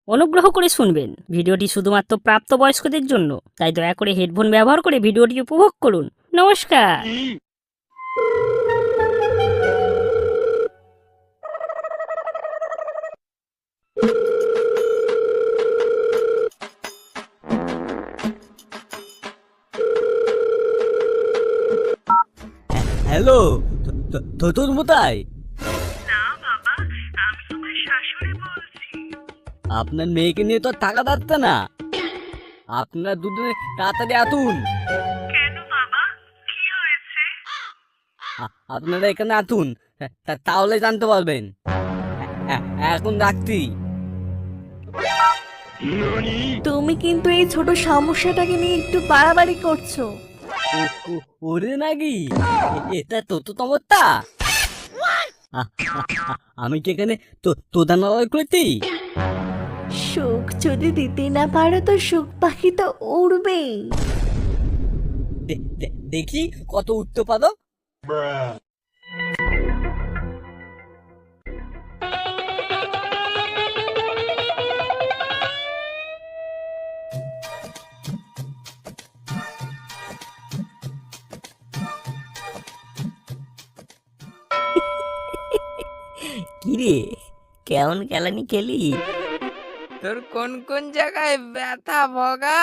অনুগ্রহ করে শুনবেন, ভিডিওটি শুধুমাত্র প্রাপ্তবয়স্কদের জন্য, তাই দয়া করে হেডফোন ব্যবহার করে ভিডিওটি উপভোগ করুন। নমস্কার। হ্যালো, তোর মোতাই, না বাবা, আমি তোমার শাশুড়ি বলছি। আপনার মেয়েকে নিয়ে তো আর থাকা যাচ্ছে না। আপনারা দুজনে তাড়াতাড়ি আসুন। কেন বাবা, কি হয়েছে? আপনারা এখানে আসুন, তাহলে জানতে পারবেন। এখন রাখছি। তুমি কিন্তু এই ছোট সমস্যাটাকে নিয়ে একটু বাড়াবাড়ি করছো। ওরে নাকি এটা তমত্তা, আমি কি এখানে তোদানালয় করেছি? সুখ যদি দিতে না পারো তো সুখ পাখি তো উড়বেই। দেখি কত উঠতে পারো। কিরে, কেমন কেলানি খেলি? তোর কোন কোন জায়গায় ব্যথা ভগা?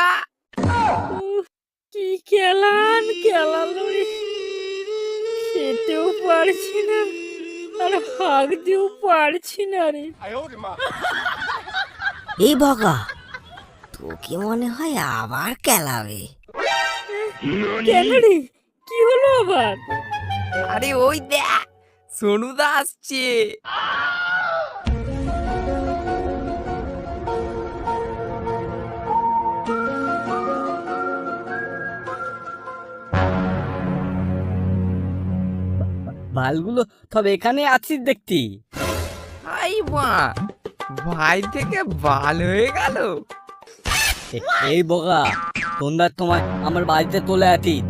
কি খেলালো রে, খেতেও পারছি না আর হাঁকতেও পারছি না রে। এই বগা, তোকে মনে হয় আবার কেলাবে। কেন রে, কি হলো আবার? আরে ওই দেখ, সোনুদা আসছে। বালগুলো সব এখানে আছিস দেখতি। আই মা, ভাই থেকে বাল হয়ে গেল। এই বগা, তোমরা তোমার আমার বাড়িতে চলে আসিস,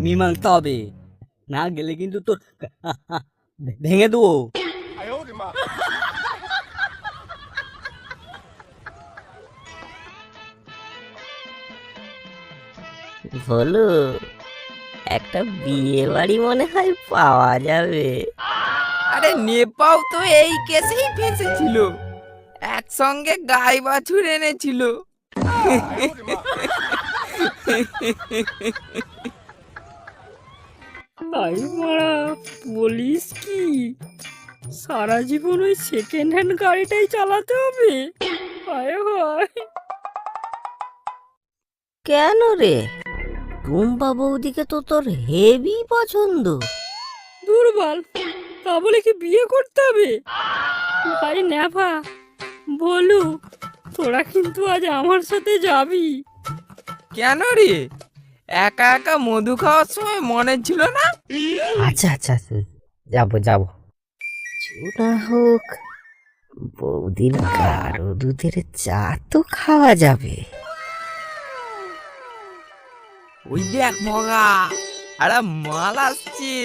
মীমাংসা হবে, না গেলে কিন্তু তোর ভেঙে দেবো। বলো, একটা বিয়ে বাড়ি মনে হয় পাওয়া যাবে। আরে নেপাও তো এই কেসেই ফেসেছিল, একসঙ্গে গাই বাছুর এনেছিল। তাই মারা, বলিস কি সারা জীবন ওই সেকেন্ড হ্যান্ড গাড়িটাই চালাতে হবে? হায় হায়। কেন রে, টুম্পা বৌদিকে তো তোর হেভি পছন্দ। দুর্বল, তা বলে কি বিয়ে করতে হবে? ভাই নেভা, বলু, তোরা কিন্তু আজ আমার সাথে যাবি। কেন রে, একা একা মধু খাওয়ার সময় মনে ছিল না? আচ্ছা আচ্ছা আচ্ছা, যাবো যাবো। না হোক, বৌদির গাঢ় দুধের চা তো খাওয়া যাবে। ওই দেখ মগা, আরে মাল আসছে।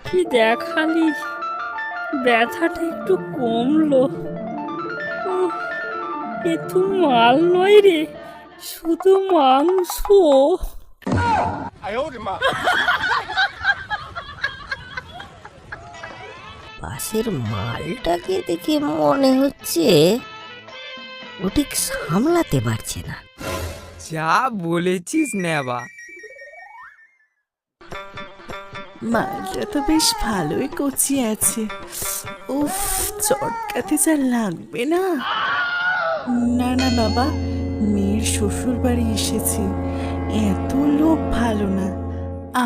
কি দেখালি, ব্যথাটা একটু কমলো। এ তো মাল নয় রে, শুধু মাংস। পাশের মালটাকে দেখে মনে হচ্ছে ও ঠিক সামলাতে পারছে না। যা বলেছিস নেবা। মালটা তো বেশ ভালোই কচি আছে। উফ, চটকাতে যা লাগবে না। না না বাবা, মেয়ের শ্বশুর বাড়ি এসেছি, এত লোক ভালো না,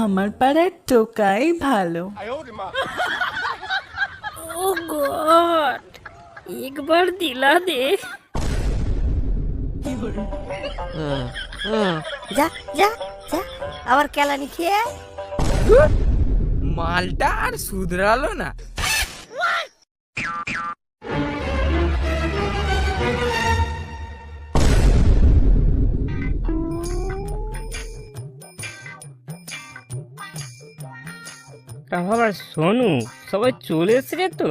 আমার পাড়ার টোকাই ভালো। ও গড, একবার দিলা দে। যা যা যা, আবার কেলানি খেয়ে। মালটা আর শুধরালো না। তা বাবা শোনু, সবাই চলে এসেছে তো?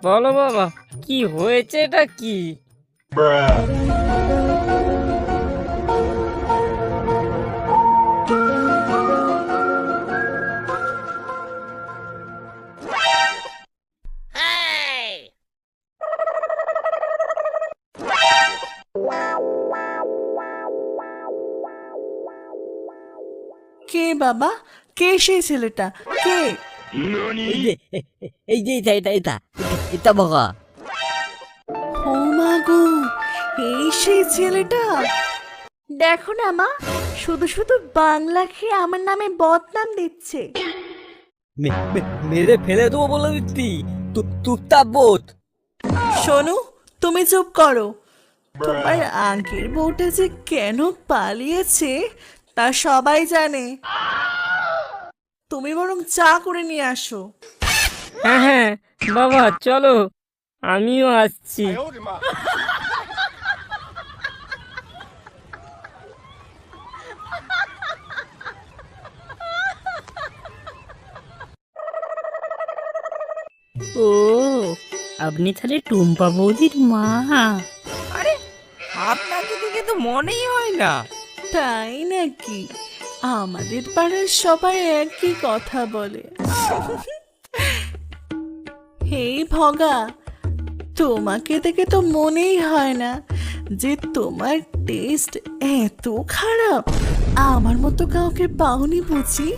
বলো বাবা, কি হয়েছে, এটা কি? কে বাবা? কে সেই ছেলেটা? কে? এই যে এটা বগা। ও মা গো, এই সেই ছেলেটা। দেখো না মা, শুধু শুধু বাংলা খেয়ে আমার নামে বদনাম দিচ্ছে। মেরে ফেলে দেবো বলে দিচ্ছি। তুত্তা বোধ। শোনো, তুমি চুপ করো। তোমার আগের বউটা যে কেন পালিয়েছে তা সবাই জানে। তুমি বরং চা করে নিয়ে আসো। হ্যাঁ হ্যাঁ বাবা, চলো, আমিও আসছি। ও, আপনি তাহলে টুম্পা বৌদির মা? আরে, আপনাকে দেখে তো মনেই হয় না। তাই নাকি? আমাদের পাড়ার সবাই একই কথা বলে। হেই ভগা, তোমাকে দেখে তো মনেই হয় না যে তোমার টেস্ট এত খারাপ। আমার মতো কাউকে পাওনি বুঝি?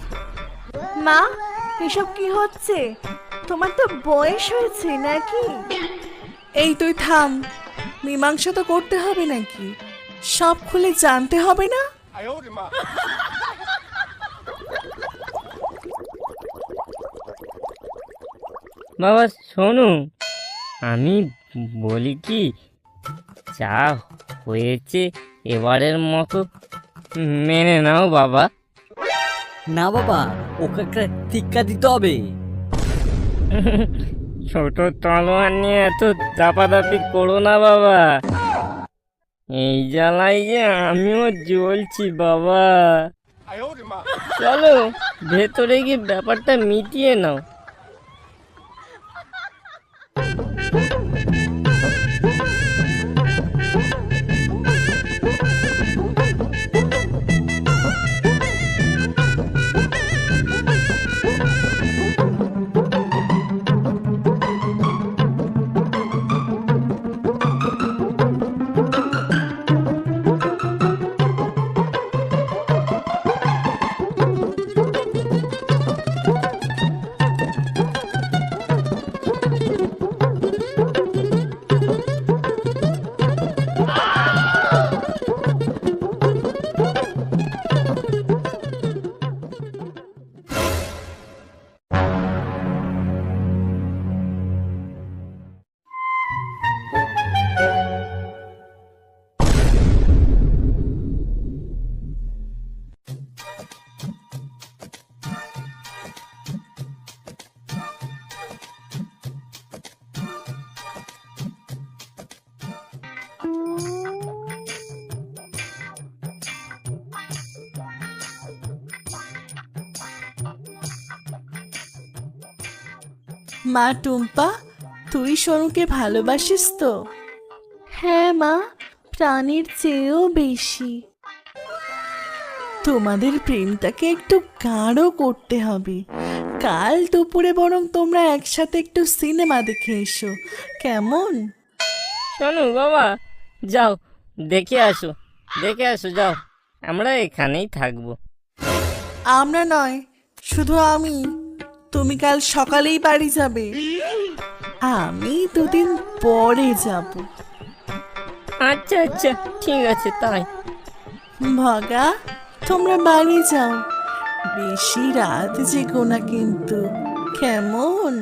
মা, এসব কি হচ্ছে? তোমার তো বয়স হয়েছে নাকি? এই তুই থাম, মীমাংসা তো করতে হবে নাকি? সব খুলে জানতে হবে না? বাবা শোনো, আমি বলি কি, যা হয়েছে এবারের মতো মেনে নাও বাবা। না বাবা, ওকে একটা টিক্কা দিতে হবে। ছোট তলোয়ার নিয়ে এত চাপাচাপি করো না বাবা। এই জ্বালাই যে আমিও জ্বলছি বাবা। চলো ভেতরে গিয়ে ব্যাপারটা মিটিয়ে নাও। মা টুম্পা, তুই সোনুকে ভালোবাসিস তো? হ্যাঁ মা, প্রাণীর চেয়েও বেশি। তোমাদের প্রেমটাকে একটু গাঢ় করতে হবে। কাল দুপুরে বরং তোমরা একসাথে একটু সিনেমা দেখে এসো, কেমন? শোনো বাবা, যাও দেখে আসো, যাও, আমরা এখানেই থাকবো। আমরা নয়, শুধু আমি। তুমি কাল সকালেই বাড়ি যাবে, আমি দুদিন পরে যাব। আচ্ছা আচ্ছা, ঠিক আছে তাই। ভগা, তোমরা বাড়ি যাও, বেশি রাত জেগো না কিন্তু, কেমন?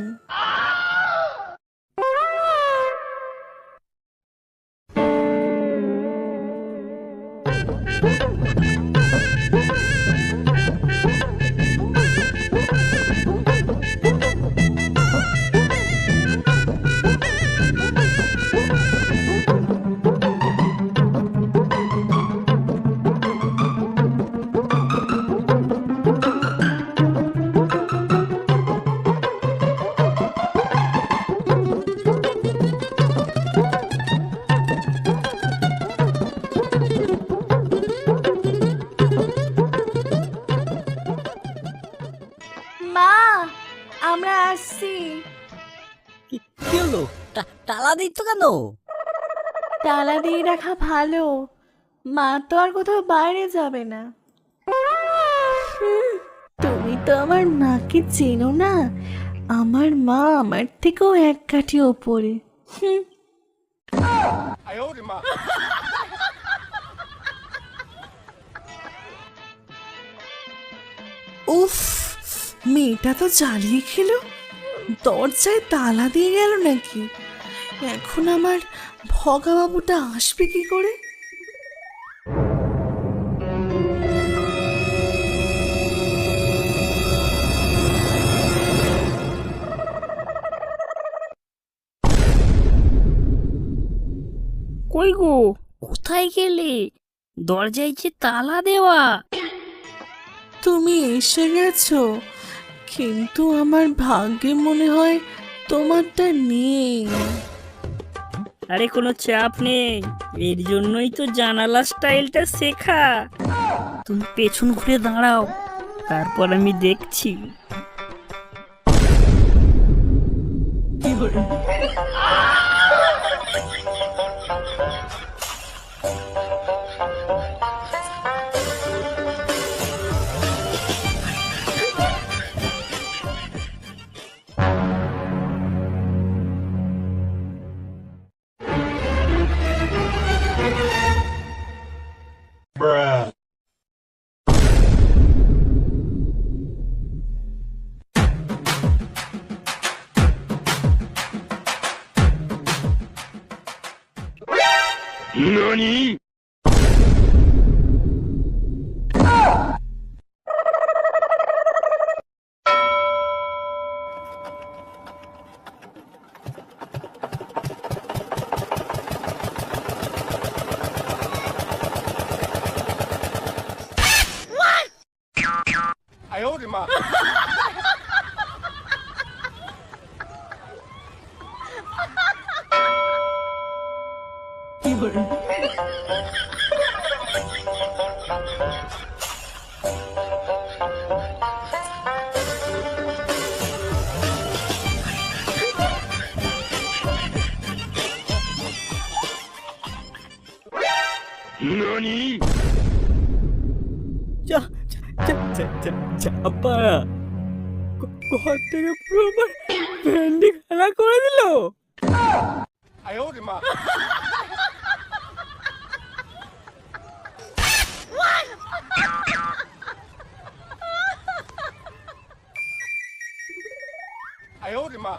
মা আমরা আসছি। কি কি হলো? তালা দিচ্ছ কেন? তালা দিয়ে রাখা ভালো, মা তো আর কোথাও বাইরে যাবে না। তুমি তো আমার মাকে চেনো না, আমার মা আমার থেকেও এক কাঠি ওপরে। উফ, মেয়েটা তো জ্বালিয়ে খেলো, দরজায় তালা দিয়ে গেল নাকি? এখন আমার ভগা বাবুটা আসবে কি করে? কই গো, কোথায় গেলে? দরজায় যে তালা দেওয়া। তুমি এসে গেছো, কিন্তু আমার ভাগ্যে মনে হয় তোমারটা নেই। আরে কোনো চাপ নেই, এর জন্যই তো জানালা স্টাইলটা শেখা। তুমি পেছন ঘুরে দাঁড়াও, তারপর আমি দেখছি। চাপা ঘর থেকে পুরো আমার ভেন্ডি খেলা করে দিল।哎呦我的妈！